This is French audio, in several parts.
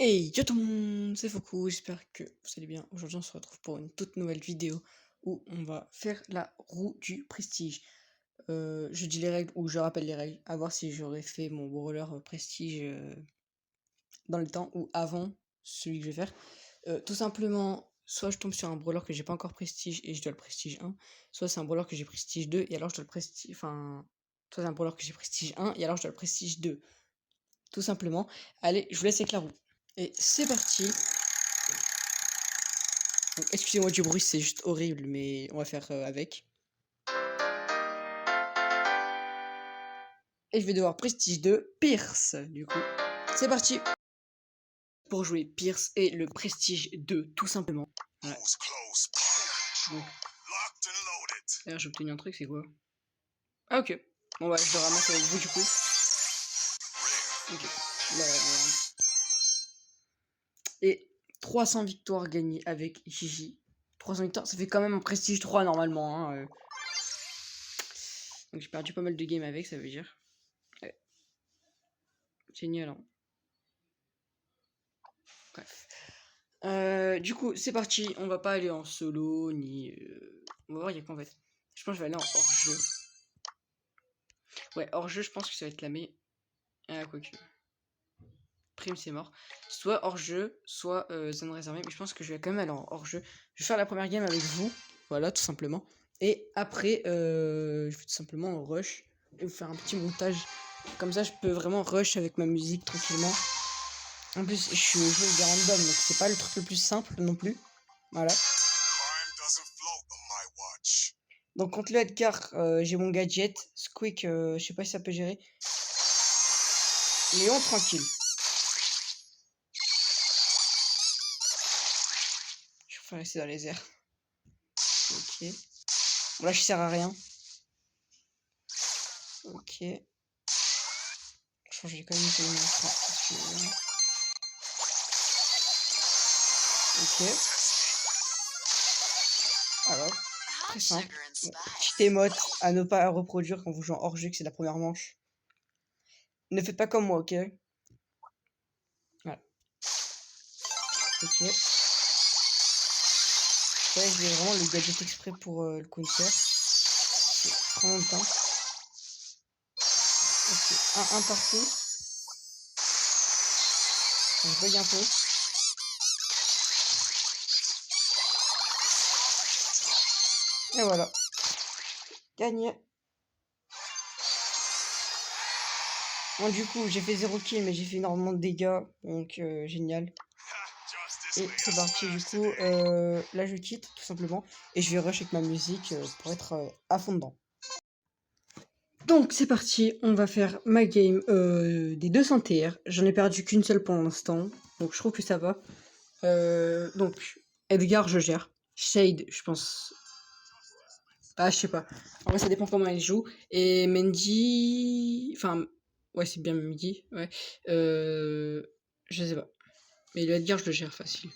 Hey, yo tout le monde, c'est Foucault, j'espère que vous allez bien. Aujourd'hui, on se retrouve pour une toute nouvelle vidéo où on va faire la roue du prestige. Je dis les règles ou je rappelle les règles, à voir si j'aurais fait mon brawler prestige dans le temps ou avant celui que je vais faire. Tout simplement, soit je tombe sur un brawler que j'ai pas encore prestige et je dois le prestige 1, soit c'est un brawler que j'ai prestige 2 et alors je dois le prestige. Enfin, soit c'est un brawler que j'ai prestige 1 et alors je dois le prestige 2. Tout simplement. Allez, je vous laisse avec la roue. Et c'est parti. Donc, excusez-moi du bruit, c'est juste horrible, mais on va faire avec. Et je vais devoir prestige de Pierce, du coup. C'est parti pour jouer Pierce et le prestige 2, tout simplement. Voilà. Donc, d'ailleurs, j'ai obtenu un truc, c'est quoi? Ah, ok. Bon, bah, je le ramasse avec vous, du coup. Ok. Là, et 300 victoires gagnées avec Gigi. 300 victoires, ça fait quand même un prestige 3 normalement. Hein. Donc j'ai perdu pas mal de games avec, ça veut dire. Ouais. Génial. Hein. Bref. Du coup, c'est parti. On va pas aller en solo, ni... On va voir, il y a quoi en fait. Je pense que je vais aller en hors-jeu. Ouais, hors-jeu, je pense que ça va être la meilleure. Ah, quoique. Prime, c'est mort. Soit hors-jeu, soit zone réservée. Mais je pense que je vais quand même aller en hors-jeu. Je vais faire la première game avec vous. Voilà, tout simplement. Et après, je vais tout simplement rush. Et vous faire un petit montage. Comme ça, je peux vraiment rush avec ma musique tranquillement. En plus, je suis joué des random, donc c'est pas le truc le plus simple non plus. Voilà. Donc contre le Edgar, j'ai mon gadget. Squeak, je sais pas si ça peut gérer. Léon, tranquille. Je préfère rester dans les airs. Ok. Bon, là, je sers à rien. Ok. Je pense que j'ai quand même essayé de me Ok. Alors, très simple. Bon, petite émote à ne pas reproduire quand vous jouez en hors-jeu, que c'est la première manche. Ne faites pas comme moi, ok? Voilà. Ok. Ouais, j'ai vraiment le gadget exprès pour le counter. Prends mon temps. Ok, un partout. Je bug un peu. Et voilà. Gagné. Bon, du coup, j'ai fait 0 kill, mais j'ai fait énormément de dégâts. Donc, génial. Et c'est parti, du coup. Là, je quitte, tout simplement. Et je vais rush avec ma musique pour être à fond dedans. Donc, c'est parti. On va faire ma game des 200 TR. J'en ai perdu qu'une seule pour l'instant. Donc, je trouve que ça va. Donc, Edgar, je gère. Shade, je pense. Ah, je sais pas. En vrai, ça dépend comment elle joue. Et Mendy. Enfin, ouais, c'est bien Mendy. Ouais. Je sais pas. Mais le Edgar, je le gère facile.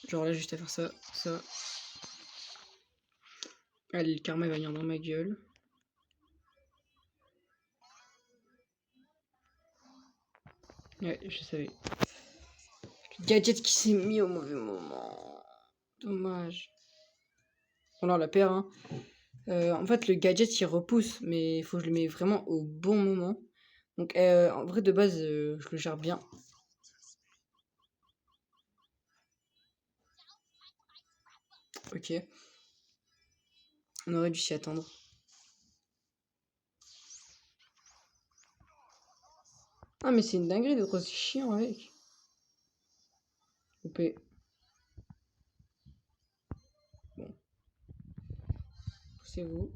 Genre là, juste à faire ça, ça. Allez, le karma va venir dans ma gueule. Ouais, je savais. Le gadget qui s'est mis au mauvais moment. Dommage. Bon, là, on la perd, hein. En fait, le gadget, il repousse, mais il faut que je le mette vraiment au bon moment. Donc, en vrai, de base, je le gère bien. Ok. On aurait dû s'y attendre. Ah, mais c'est une dinguerie d'être aussi chiant avec. Coupé. Bon. Poussez-vous.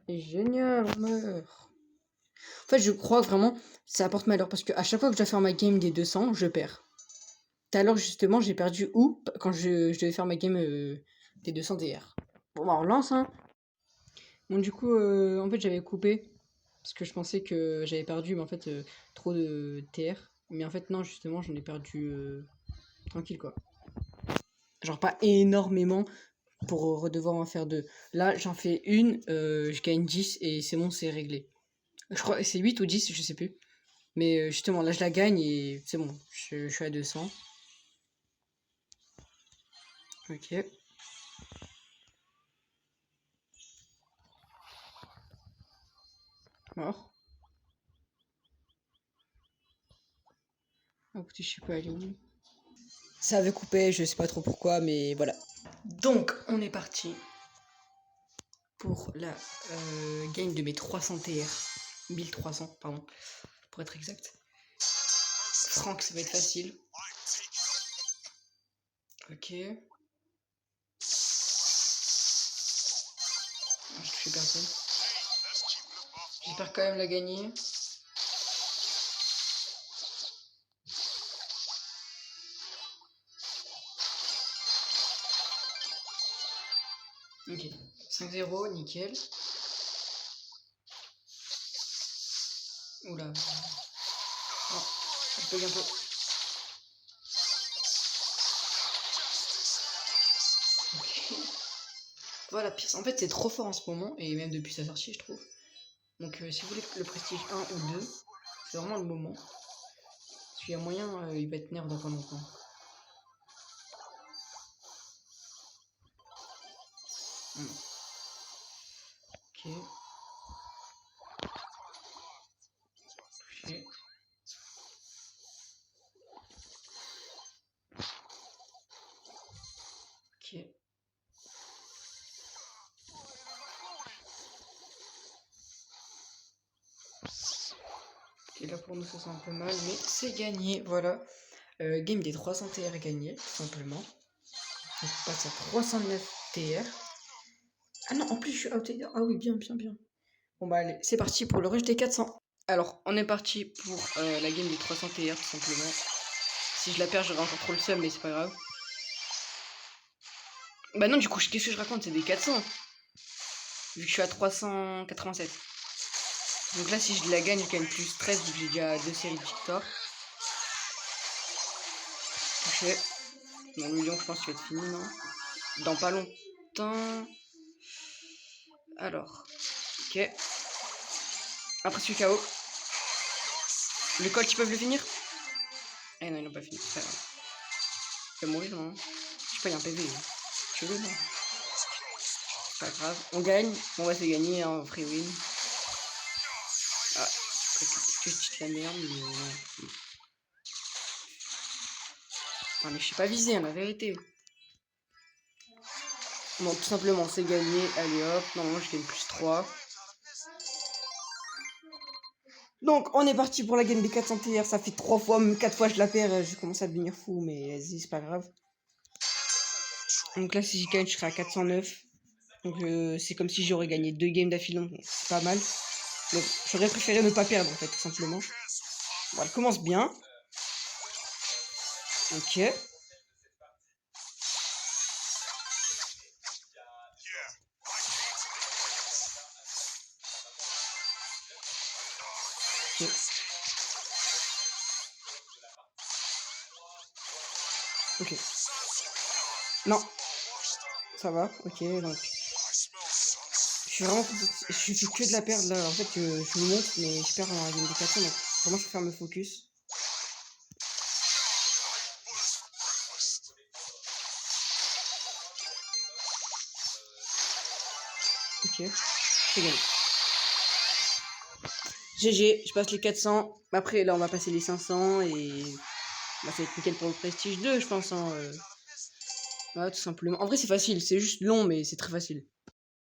Et génial, on meurt. En fait, je crois vraiment ça apporte malheur parce que à chaque fois que je dois faire ma game des 200, je perds. Tout à l'heure, justement, j'ai perdu où quand je devais faire ma game des 200 DR. Bon, bah, on relance, hein. Bon, du coup, en fait, j'avais coupé parce que je pensais que j'avais perdu, mais en fait, trop de TR. Mais en fait, non, justement, j'en ai perdu tranquille, quoi. Genre, pas énormément pour redevoir en faire deux. Là, j'en fais une, je gagne 10 et c'est bon, c'est réglé. Je crois que c'est 8 ou 10, je sais plus. Mais justement, là, je la gagne et c'est bon. Je suis à 200. Ok. Mort. Oh, écoutez, je sais pas, elle est où? Ça avait coupé, je sais pas trop pourquoi, mais voilà. Donc, on est parti pour la game de mes 300 TR. 1300, pardon, pour être exact. Franck, ça va être facile. Ok. Je touche personne. J'espère quand même la gagner. Ok. 5-0, nickel. Oula. Oh, ça bug un peu. Ok. Voilà, pire. En fait, c'est trop fort en ce moment, et même depuis sa sortie, je trouve. Donc, si vous voulez le prestige 1 ou 2, c'est vraiment le moment. Parce qu'il y a moyen, il va être nerf dans pas longtemps. Ok. Touché. Ok. Et là pour nous ça sent un peu mal, mais c'est gagné, voilà. Game des 300 TR gagné, tout simplement. On passe à 309 TR. Ah non, en plus je suis outsider. Ah oui, bien, bien, bien. Bon bah allez, c'est parti pour le rush des 400. Alors, on est parti pour la game des 300 TR, tout simplement. Si je la perds, j'aurai encore trop le seum, mais c'est pas grave. Bah non, du coup, qu'est-ce que je raconte? C'est des 400. Vu que je suis à 387. Donc là, si je la gagne, je gagne plus 13, vu que j'ai déjà 2 séries de victoires. Touché. Dans le million, je pense qu'il va être fini, non? Dans pas longtemps. Alors. Ok. Après celui KO. Le colt, ils peuvent le finir? Eh non, ils n'ont pas fini. C'est pas grave. Il va mourir, non? Je sais pas, il y a un PV. Tu veux, non? C'est pas grave. On gagne. On va se gagner, hein, free win. Ah, que je dis de la merde, mais non. Non, mais je sais pas viser, hein, la vérité. Bon, tout simplement, c'est gagné. Allez hop. Normalement, je gagne plus 3. Donc, on est parti pour la game des 400 TR. Ça fait 3 fois, même 4 fois je la perds. Je commence à devenir fou, mais vas-y, c'est pas grave. Donc là, si je gagne, je serai à 409. Donc c'est comme si j'aurais gagné 2 games d'affilée. Donc c'est pas mal. Donc j'aurais préféré ne pas perdre, en fait, tout simplement. Bon, elle commence bien. Ok. Ok. Ok. Non. Ça va. Ok, donc. Je suis vraiment. Je fais que de la perdre là. En fait, je vous montre, mais je perds en game de 400. Donc vraiment, je préfère me focus. Ok. C'est gagné. GG, je passe les 400. Après, là, on va passer les 500 et. Bah, ça va être nickel pour le prestige 2, je pense. Hein. Voilà, tout simplement. En vrai, c'est facile. C'est juste long, mais c'est très facile.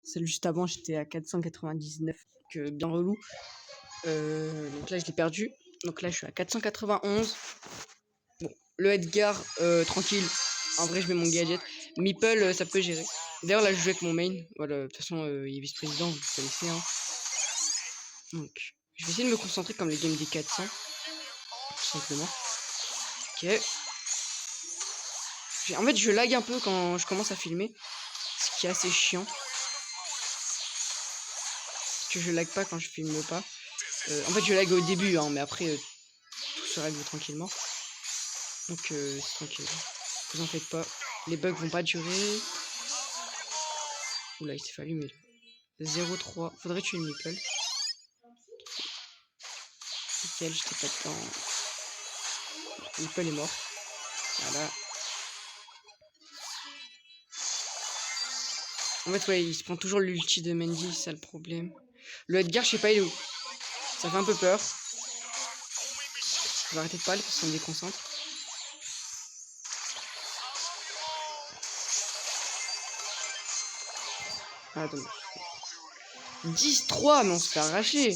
Celle juste avant, j'étais à 499, donc bien relou. Donc là, je l'ai perdu. Donc là, je suis à 491. Bon, le Edgar, tranquille. En vrai, je mets mon gadget. Meeple, ça peut gérer. D'ailleurs, là, je joue avec mon main. Voilà, de toute façon, il est vice-président, vous le connaissez. Hein. Donc, je vais essayer de me concentrer comme les games des 400. Tout simplement. Ok. En fait, je lag un peu quand je commence à filmer. Ce qui est assez chiant. Parce que je lag pas quand je filme pas. En fait, je lag au début, hein, mais après, tout se règle tranquillement. Donc, c'est tranquille. Vous en faites pas. Les bugs vont pas durer. Oula, il s'est fait allumer. 0,3. Faudrait tuer le Meeple. nickel, j'étais pas dedans. Nipple est mort. Voilà. En fait, ouais, il se prend toujours l'ulti de Mendy, c'est ça le problème. Le Edgar, je sais pas, il est où. Ça fait un peu peur. Je vais arrêter de parler parce qu'on me déconcentre. Ah, dommage. 10-3, mais on se fait arracher.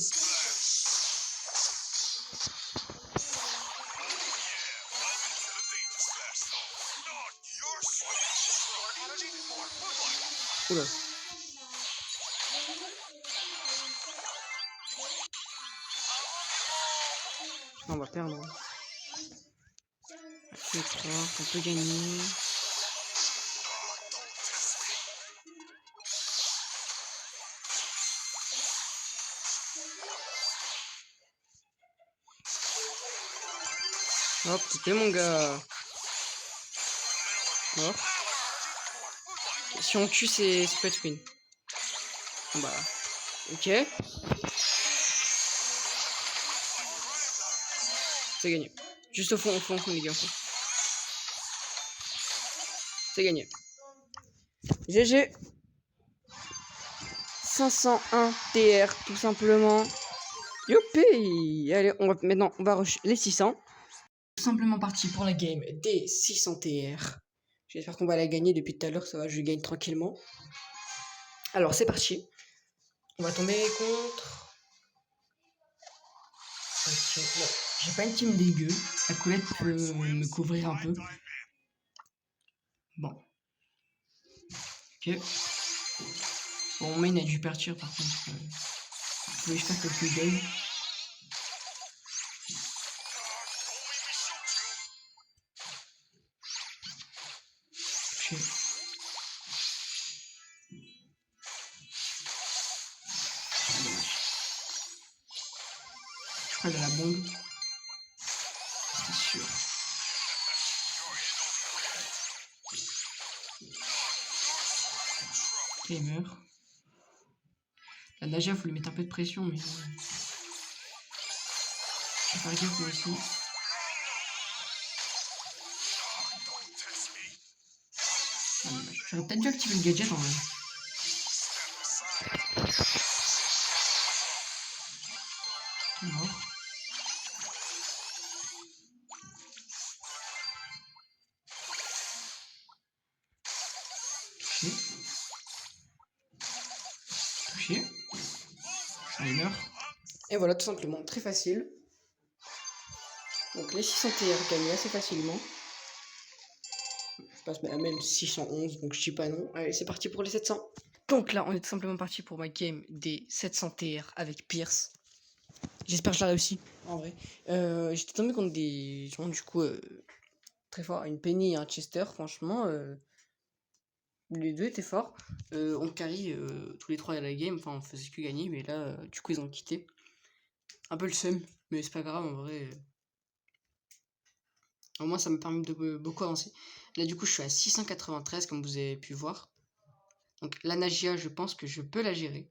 Oula. On va perdre. Je crois qu'on peut gagner. Hop, c'était mon gars. Mort. Si on tue, c'est split win. Bon, bah. Ok. C'est gagné. Juste au fond, les gars. C'est gagné. GG. 501 TR, tout simplement. Youpi. Allez, maintenant, on va rush les 600. Tout simplement parti pour la game des 600 TR. J'espère qu'on va la gagner depuis tout à l'heure. Ça va, je gagne tranquillement. Alors, c'est parti. On va tomber contre... Ok, bon. J'ai pas une team dégueu. La Colette peut me couvrir un peu. Bon. Ok. Bon, mon main a dû partir par contre. Je vais faire quelques games. Ok. Je crois qu'il y a la bombe. C'est sûr. Ok, il meurt. La Naja, faut lui mettre un peu de pression, mais... Je vais faire gaffe moi aussi. J'aurais peut-être dû activer le gadget en vrai. Il est mort. Touché. Touché. Ah, il meurt. Et voilà, tout simplement, très facile. Donc les 600 TR gagnés assez facilement. Je passe même 611, donc je dis pas non. Allez, c'est parti pour les 700. Donc là, on est tout simplement parti pour ma game des 700 TR avec Pierce. J'espère que je la réussi, en vrai. J'étais tombé contre des gens, du coup, très forts. Une Penny et un Chester, franchement, les deux étaient forts. On carry tous les trois à la game, enfin, on faisait que gagner, mais là, du coup, ils ont quitté. Un peu le seum, mais c'est pas grave, en vrai. Au moins, ça me permet de beaucoup avancer. Là, du coup, je suis à 693, comme vous avez pu voir. Donc, la Nagia, je pense que je peux la gérer.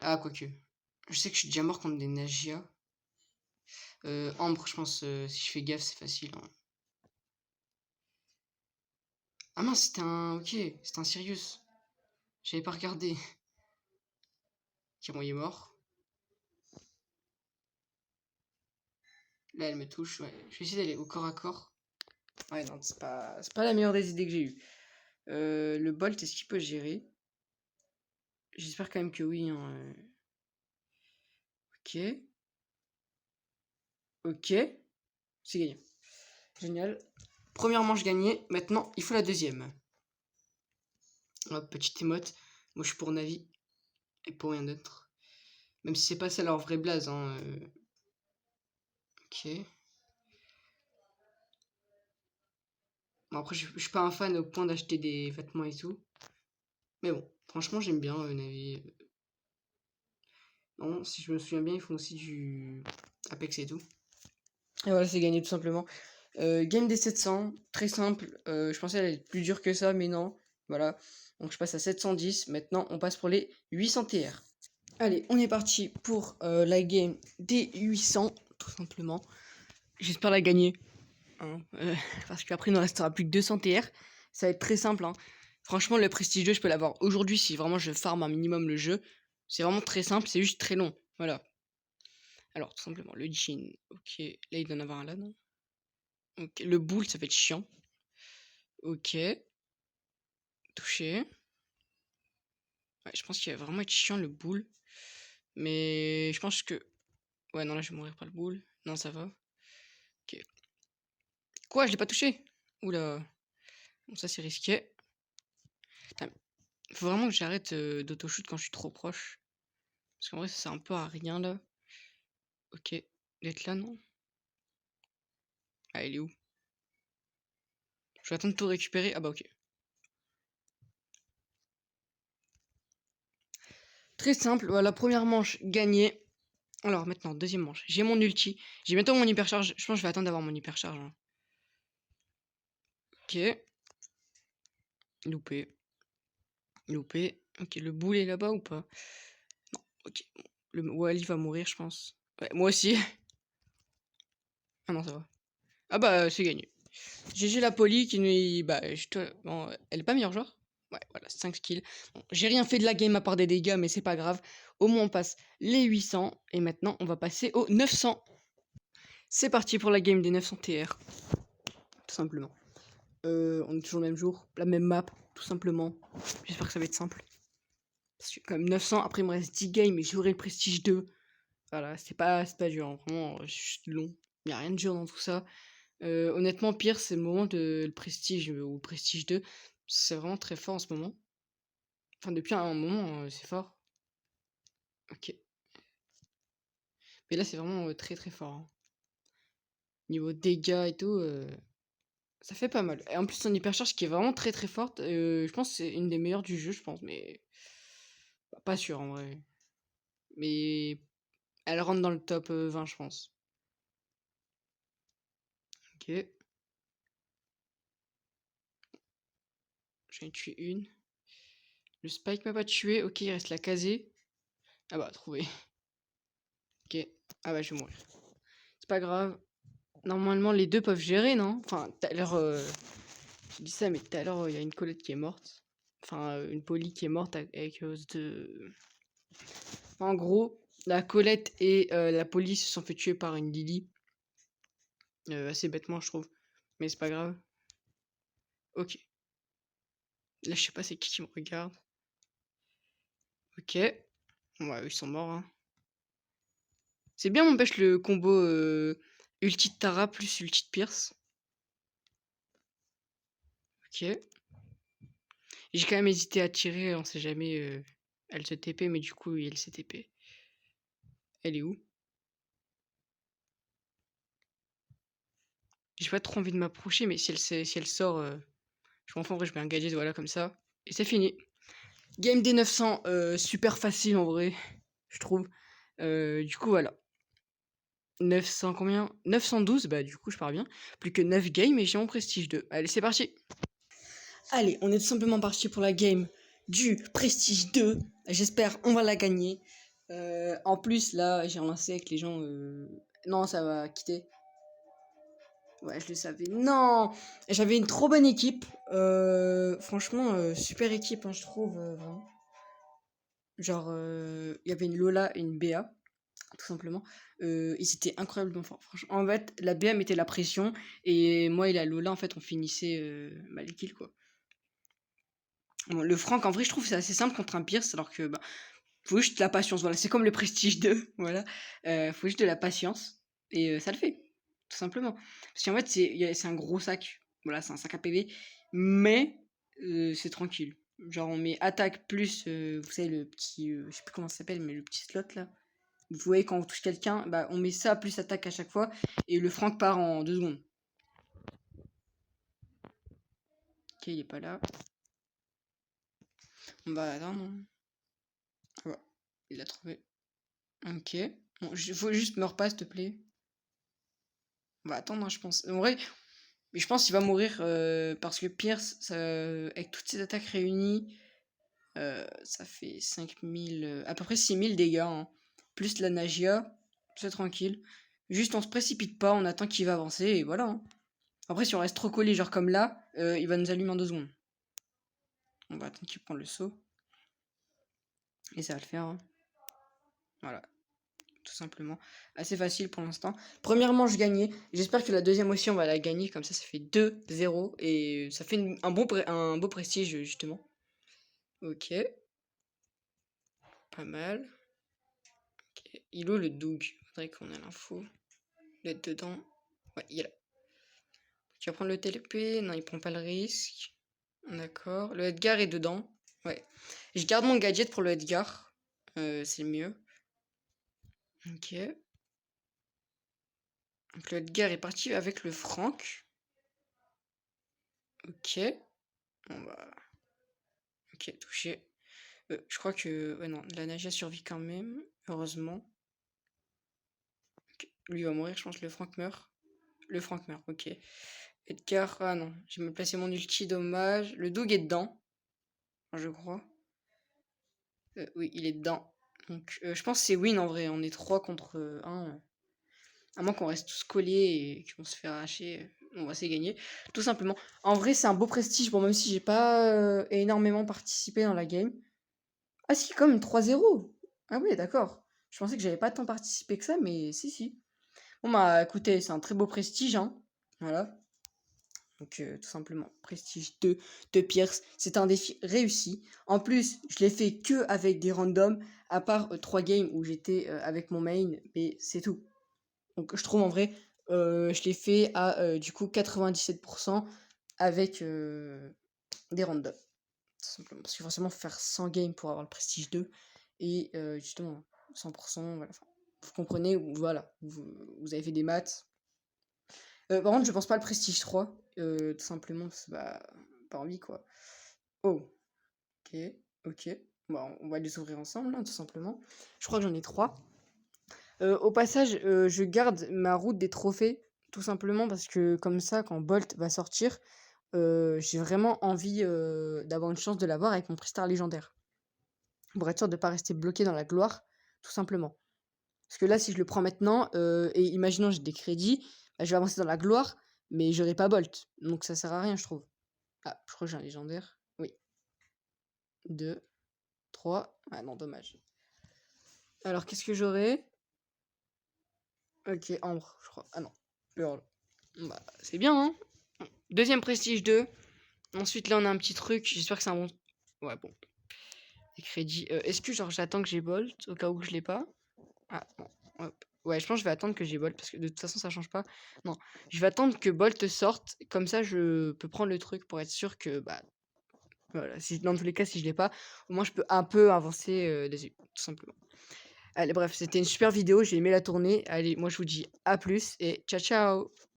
Ah, quoique. Je sais que je suis déjà mort contre des Nagia. Ambre, je pense, si je fais gaffe, c'est facile. Hein. Ah mince, c'était un... Ok, c'était un Sirius. J'avais pas regardé. Ok, bon, il est mort. Là, elle me touche, ouais. Je vais essayer d'aller au corps à corps. Ouais, non, c'est pas la meilleure des idées que j'ai eues. Le Bolt, est-ce qu'il peut gérer? J'espère quand même que oui. Hein. Ok. Ok. C'est gagné. Génial. Première manche gagnée. Maintenant, il faut la deuxième. Hop, petite émote. Moi, je suis pour Navi. Et pour rien d'autre. Même si c'est pas ça leur vraie blaze. Hein. Ok. Bon, après, je suis pas un fan au point d'acheter des vêtements et tout. Mais bon, franchement, j'aime bien Navi. Non, si je me souviens bien, ils font aussi du Apex et tout. Et voilà, c'est gagné tout simplement. Game des 700, très simple. Je pensais qu'elle allait être plus dure que ça, mais non. Voilà. Donc je passe à 710. Maintenant, on passe pour les 800 TR. Allez, on est parti pour la game des 800, tout simplement. J'espère la gagner. Hein, parce qu'après, il ne restera plus que 200 TR. Ça va être très simple. Hein. Franchement, le Prestige 2, je peux l'avoir aujourd'hui si vraiment je farm un minimum le jeu. C'est vraiment très simple, c'est juste très long. Voilà. Alors, tout simplement, le jean. Ok, là, il doit en avoir un là, non? Ok, le boule, ça va être chiant. Ok. Touché. Ouais, je pense qu'il va vraiment être chiant le boule. Mais je pense que... Ouais, non, là, je vais mourir par le boule. Non, ça va. Ok. Quoi, je l'ai pas touché? Oula. Bon, ça, c'est risqué. Putain, faut vraiment que j'arrête d'auto-shoot quand je suis trop proche. Parce qu'en vrai, ça sert un peu à rien, là. Ok. D'être là, non? Ah, il est où? Je vais attendre de tout récupérer. Ah bah, ok. Très simple. Voilà, première manche gagnée. Alors, maintenant, deuxième manche. J'ai mon ulti. J'ai bientôt mon hypercharge. Je pense que je vais attendre d'avoir mon hypercharge. Hein. Ok. Loupé. Loupé. Ok, le boulet est là-bas ou pas? Non. Ok. Le Wally va mourir, je pense. Ouais, moi aussi. Ah non, ça va. Ah bah, c'est gagné. GG la poli qui nous... Bah, bon, elle est pas meilleure joueur? Ouais, voilà, 5 kills. Bon, j'ai rien fait de la game à part des dégâts, mais c'est pas grave. Au moins, on passe les 800. Et maintenant, on va passer aux 900. C'est parti pour la game des 900 TR. Tout simplement. On est toujours le même jour, la même map, tout simplement. J'espère que ça va être simple. Parce que quand même 900, après il me reste 10 games et j'aurai le prestige 2. Voilà, c'est pas dur, hein. Vraiment, c'est juste long. Il n'y a rien de dur dans tout ça. Honnêtement, pire, c'est le moment de le prestige ou le prestige 2. C'est vraiment très fort en ce moment. Enfin, depuis un moment, c'est fort. Ok. Mais là, c'est vraiment très très fort. Hein. Niveau dégâts et tout, ça fait pas mal. Et en plus, son hypercharge qui est vraiment très très forte. Je pense que c'est une des meilleures du jeu, je pense. Mais pas sûr en vrai. Mais elle rentre dans le top 20, je pense. Ok. J'en ai tué une. Le Spike m'a pas tué. Ok, il reste la casée. Ah bah, trouvé. Ok. Ah bah, je vais mourir. C'est pas grave. Normalement, les deux peuvent gérer, non? Enfin, tout à l'heure, je dis ça, mais tout à l'heure, il y a une Colette qui est morte. Enfin, une Polly qui est morte à cause de... En gros, la Colette et la Polly se sont fait tuer par une Lily. Assez bêtement, je trouve. Mais c'est pas grave. Ok. Là, je sais pas c'est qui me regarde. Ok. Ouais, ils sont morts. Hein. C'est bien, m'empêche le combo ulti de Tara plus ulti de Pierce. Ok. J'ai quand même hésité à tirer, on sait jamais. Elle se TP, mais du coup, elle s'est TP. Elle est où? J'ai pas trop envie de m'approcher, mais si elle sort, je m'en fous, en vrai, je mets un gadget, voilà, comme ça. Et c'est fini. Game des 900, super facile en vrai, je trouve. Du coup, voilà. 900 combien? 912, bah du coup, je pars bien. Plus que 9 games et j'ai mon prestige 2. Allez, c'est parti. Allez, on est tout simplement parti pour la game du prestige 2. J'espère on va la gagner. En plus, là, j'ai relancé avec les gens. Non, ça va quitter. Ouais, je le savais. Non, j'avais une trop bonne équipe. Franchement, super équipe, hein, je trouve. Vraiment. Genre, il y avait une Lola et une Béa, tout simplement. Ils étaient incroyablement forts. Franchement, en fait, la Béa mettait la pression et moi et la Lola, en fait, on finissait mal les kills, quoi. Bon, le Franck, en vrai, je trouve que c'est assez simple contre un Pierce, alors que bah, faut juste de la patience. Voilà, c'est comme le Prestige 2. Voilà, faut juste de la patience et ça le fait, tout simplement. Parce qu'en fait, c'est un gros sac. Voilà, c'est un sac à PV, mais c'est tranquille. Genre, on met attaque plus, vous savez, le petit, je sais plus comment ça s'appelle, mais le petit slot là. Vous voyez, quand on touche quelqu'un, bah, on met ça plus attaque à chaque fois et le Franck part en 2 secondes. Ok, il est pas là. On va attendre. Ah bah, il l'a trouvé. Ok. Bon, faut juste me repas, s'il te plaît. On va attendre, hein, je pense. En vrai, mais je pense qu'il va mourir parce que Pierce, avec toutes ses attaques réunies. Ça fait 5000, à peu près 6000 dégâts, hein. Plus la Nagia, c'est tranquille. Juste on se précipite pas, on attend qu'il va avancer et voilà, hein. Après si on reste trop collé genre comme là, il va nous allumer en 2 secondes. On va attendre qu'il prenne le saut. Et ça va le faire, hein. Voilà, tout simplement. Assez facile pour l'instant. Première manche gagnée. J'espère que la deuxième aussi on va la gagner. Comme ça fait 2-0. Et ça fait un beau prestige justement. Ok. Pas mal. Ok. Il est où le Doug? Faudrait qu'on ait l'info. Il est dedans. Ouais, il est là. Tu vas prendre le TLP? Non, il prend pas le risque. D'accord. Le Edgar est dedans. Ouais. Je garde mon gadget pour le Edgar. C'est mieux. Ok. Donc le Edgar est parti avec le Franck. Ok. Bon bah. Ok, touché. Je crois que. Ouais, non, la Nagia survit quand même. Heureusement. Ok. Lui va mourir, je pense. Le Franck meurt. Le Franck meurt, ok. Edgar. Ah non, j'ai mal placé mon ulti, dommage. Le Doug est dedans. Je crois. Oui, il est dedans. Donc, je pense que c'est win en vrai. On est 3 contre 1. À moins qu'on reste tous collés et qu'on se fait arracher. On va se gagner. Tout simplement. En vrai, c'est un beau prestige. Bon, même si j'ai pas énormément participé dans la game. Ah si, quand même 3-0. Ah oui, d'accord. Je pensais que j'avais pas tant participé que ça, mais si, si. Bon bah écoutez, c'est un très beau prestige, hein. Voilà. Donc tout simplement, prestige 2 de Pierce. C'est un défi réussi. En plus, je l'ai fait que avec des randoms, à part 3 games où j'étais avec mon main, mais c'est tout. Donc je trouve en vrai, je l'ai fait à du coup 97% avec des randoms. Tout simplement. Parce que forcément, faut faire 100 games pour avoir le prestige 2. Et justement, 100%, voilà. Enfin, vous comprenez, voilà. Vous avez fait des maths. Par contre, je pense pas le prestige 3. Tout simplement, parce que bah, pas envie quoi. Oh, ok, ok. Bon, on va les ouvrir ensemble, hein, tout simplement. Je crois que j'en ai 3. Au passage, je garde ma route des trophées, tout simplement parce que comme ça, quand Bolt va sortir, j'ai vraiment envie d'avoir une chance de l'avoir avec mon Pristar légendaire. Pour être sûr de ne pas rester bloqué dans la gloire, tout simplement. Parce que là, si je le prends maintenant, et imaginons j'ai des crédits, bah, je vais avancer dans la gloire, mais j'aurai pas Bolt. Donc ça sert à rien, je trouve. Ah, je crois que j'ai un légendaire. Oui. 2, 3. Ah non, dommage. Alors, qu'est-ce que j'aurai? Ok, Ambre, je crois. Ah non, Pearl. Bah, c'est bien, hein. Deuxième prestige 2. Ensuite, là, on a un petit truc. J'espère que c'est un bon. Ouais, bon. Des crédits. Est-ce que, genre, j'attends que j'ai Bolt au cas où je l'ai pas? Ah, non. Hop. Ouais, je pense que je vais attendre que j'ai Bolt parce que de toute façon, ça change pas. Non, je vais attendre que Bolt sorte. Comme ça, je peux prendre le truc pour être sûr que, bah, voilà. Si, dans tous les cas, si je l'ai pas, au moins, je peux un peu avancer dessus, tout simplement. Allez, bref, c'était une super vidéo. J'ai aimé la tournée. Allez, moi, je vous dis à plus et ciao, ciao!